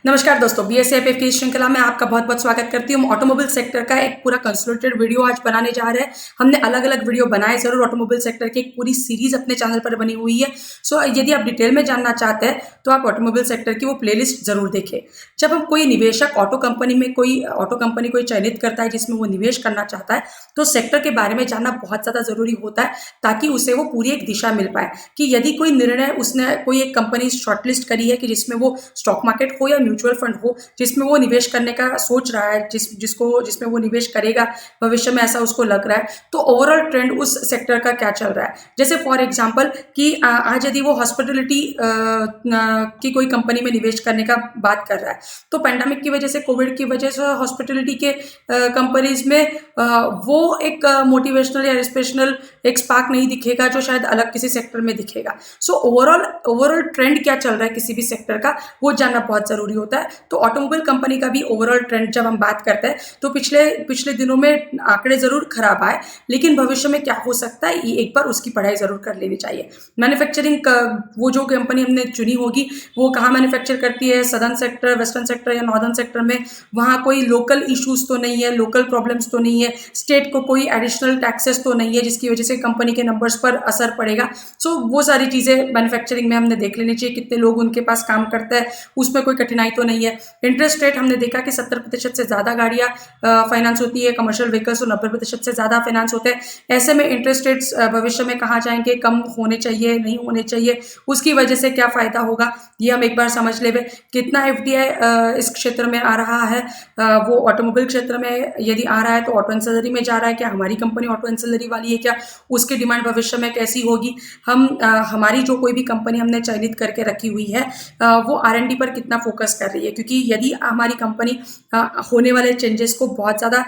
नमस्कार दोस्तों, बीएसएफ की श्रृंखला में आपका बहुत बहुत स्वागत करती हूँ। ऑटोमोबाइल सेक्टर का एक पूरा कंसोलिडेटेड वीडियो आज बनाने जा रहे हैं। हमने अलग अलग वीडियो बनाए जरूर, ऑटोमोबाइल सेक्टर की एक पूरी सीरीज अपने चैनल पर बनी हुई है। सो यदि आप डिटेल में जानना चाहते हैं तो आप ऑटोमोबाइल सेक्टर की वो प्लेलिस्ट जरूर देखें। जब हम कोई निवेशक ऑटो कंपनी कोई चयनित करता है जिसमें वो निवेश करना चाहता है, तो सेक्टर के बारे में जानना बहुत ज़्यादा जरूरी होता है ताकि उसे वो पूरी एक दिशा मिल पाए कि यदि कोई निर्णय उसने कोई एक कंपनी शॉर्टलिस्ट करी है कि जिसमें वो स्टॉक मार्केट हो या म्यूचुअल फंड हो जिसमें वो निवेश करने का सोच रहा है, जिसमें वो निवेश करेगा भविष्य में, ऐसा उसको लग रहा है, तो ओवरऑल ट्रेंड उस सेक्टर का क्या चल रहा है। जैसे फॉर एग्जांपल कि आज यदि वो हॉस्पिटलिटी की कोई कंपनी में निवेश करने का बात कर रहा है, तो पैंडेमिक की वजह से, कोविड की वजह से हॉस्पिटलिटी के कंपनीज में वो एक मोटिवेशनल या इंस्पिरेशनल एक स्पार्क नहीं दिखेगा जो शायद अलग किसी सेक्टर में दिखेगा। सो ओवरऑल ट्रेंड क्या चल रहा है किसी भी सेक्टर का, वो जानना बहुत जरूरी होता है। तो ऑटोमोबाइल कंपनी का भी ओवरऑल ट्रेंड जब हम बात करते हैं तो पिछले दिनों में आंकड़े जरूर खराब आए, लेकिन भविष्य में क्या हो सकता है ये एक बार उसकी पढ़ाई जरूर कर लेनी चाहिए। मैन्युफैक्चरिंग वो जो कंपनी हमने चुनी होगी वो कहाँ मैन्युफैक्चर करती है, सदर्न सेक्टर, वेस्टर्न सेक्टर या नॉर्दर्न सेक्टर में, वहाँ कोई लोकल इश्यूज तो नहीं है, लोकल प्रॉब्लम्स तो नहीं है, स्टेट को कोई एडिशनल टैक्सेस तो नहीं है जिसकी वजह से कंपनी के नंबर्स पर असर पड़ेगा। सो वो सारी चीज़ें मैन्युफैक्चरिंग में हमने देख लेनी चाहिए। कितने लोग उनके पास काम करते हैं, उसमें कोई कठिनाई तो नहीं है। इंटरेस्ट रेट हमने देखा कि 70% से ज़्यादा गाड़ियाँ फाइनेंस होती है, कमर्शियल व्हीकल्स तो 90% से ज़्यादा फाइनेंस होते हैं। ऐसे में इंटरेस्ट रेट्स भविष्य में कहाँ जाएंगे, कम होने चाहिए, नहीं होने चाहिए, उसकी वजह से क्या फ़ायदा होगा ये हम एक बार समझ लेवे। कितना एफडीआई इस क्षेत्र में आ रहा है, वो ऑटोमोबाइल क्षेत्र में यदि आ रहा है तो ऑटो एंसिलरी में जा रहा है क्या, हमारी कंपनी ऑटो एंसिलरी वाली है क्या, उसकी डिमांड भविष्य में कैसी होगी, हमारी जो कोई भी कंपनी हमने चयनित करके रखी हुई है वो R&D पर कितना फोकस कर रही है। क्योंकि यदि हमारी कंपनी होने वाले चेंजेस को बहुत ज़्यादा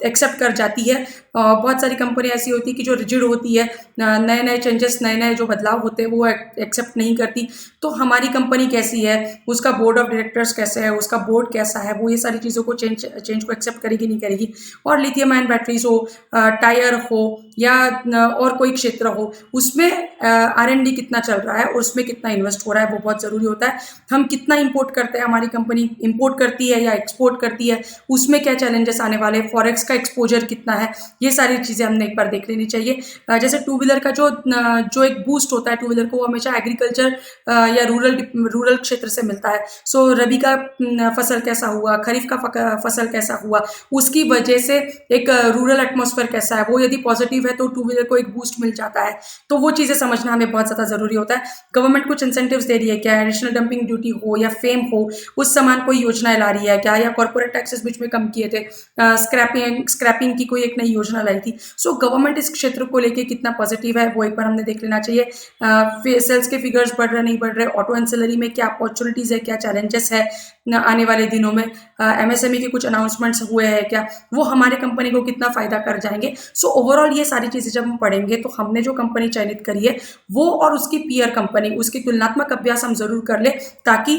एक्सेप्ट कर जाती है, बहुत सारी कंपनी ऐसी होती है कि जो रिजिड होती है, नए नए चेंजेस, नए नए जो बदलाव होते हैं वो एक्सेप्ट नहीं करती, तो हमारी कंपनी कैसी है, उसका बोर्ड ऑफ डायरेक्टर्स कैसे है, उसका बोर्ड कैसा है, वो ये सारी चीज़ों को चेंज को एक्सेप्ट करेगी नहीं करेगी। और लिथियम आयन बैटरीज हो, टायर हो या और कोई क्षेत्र हो, उसमें R&D कितना चल रहा है और उसमें कितना इन्वेस्ट हो रहा है वो बहुत ज़रूरी होता है। हम कितना इंपोर्ट करते हैं, हमारी कंपनी इंपोर्ट करती है या एक्सपोर्ट करती है, उसमें क्या चैलेंजेस आने वाले, फॉरेक्स का एक्सपोजर कितना है, ये सारी चीज़ें हमने एक बार देख लेनी चाहिए। जैसे टू व्हीलर का जो एक बूस्ट होता है टू व्हीलर को, वो हमेशा एग्रीकल्चर या रूरल क्षेत्र से मिलता है। सो रबी का फसल कैसा हुआ, खरीफ का फसल कैसा हुआ, उसकी वजह से एक रूरल एटमॉस्फेयर कैसा है, वो यदि पॉजिटिव है तो टू व्हीलर को एक बूस्ट मिल जाता है। तो वो चीज़ें समझना हमें बहुत ज़्यादा ज़रूरी होता है। गवर्नमेंट कुछ इंसेंटिव्स दे रही है क्या, एडिशनल डंपिंग ड्यूटी हो या फेम हो, उस समान कोई योजनाएं ला रही है क्या, या कॉर्पोरेट टैक्सेस बीच में कम किए थे, स्क्रैपिंग की कोई एक नई योजना लाई थी। सो गवर्नमेंट इस क्षेत्र को लेके कितना पॉजिटिव है वो एक बार हमने देख लेना चाहिए। सेल्स के फिगर्स बढ़ रहे नहीं बढ़ रहे, ऑटो एंसिलरी में क्या अपॉर्चुनिटीज़ है, क्या चैलेंजेस है आने वाले दिनों में, MSME के कुछ अनाउंसमेंट्स हुए हैं क्या, वो हमारे कंपनी को कितना फ़ायदा कर जाएंगे। सो ओवरऑल ये सारी चीज़ें जब हम पढ़ेंगे तो हमने जो कंपनी चयनित करी है वो और उसकी पीयर कंपनी, उसकी तुलनात्मक अभ्यास हम ज़रूर कर ले, ताकि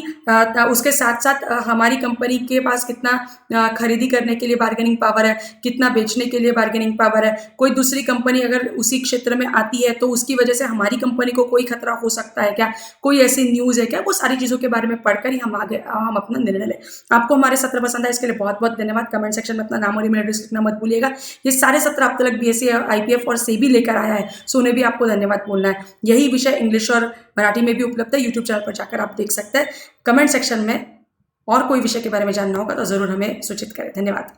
उसके साथ साथ हमारी कंपनी के पास कितना खरीदी करने के लिए बार्गेनिंग पावर है, कितना बेचने के लिए बार्गेनिंग पावर है, कोई दूसरी कंपनी अगर उसी क्षेत्र में आती है तो उसकी वजह से हमारी कंपनी को कोई खतरा हो सकता है क्या, कोई ऐसी न्यूज़ है क्या, वो सारी चीज़ों के बारे में पढ़कर ही हम अपना निर्णय लें। आपको हमारे सत्र पसंद आए इसके लिए बहुत बहुत धन्यवाद। कमेंट सेक्शन में अपना नाम और ईमेल एड्रेस लिखना मत भूलिएगा। ये सारे सत्र अब तक BSc, IPF और सेबी लेकर आया है, सो उन्हें भी आपको धन्यवाद बोलना है। यही विषय इंग्लिश और मराठी में भी उपलब्ध है, यूट्यूब चैनल पर जाकर आप देख सकते हैं। कमेंट सेक्शन में और कोई विषय के बारे में जानना होगा तो ज़रूर हमें सूचित करें। धन्यवाद।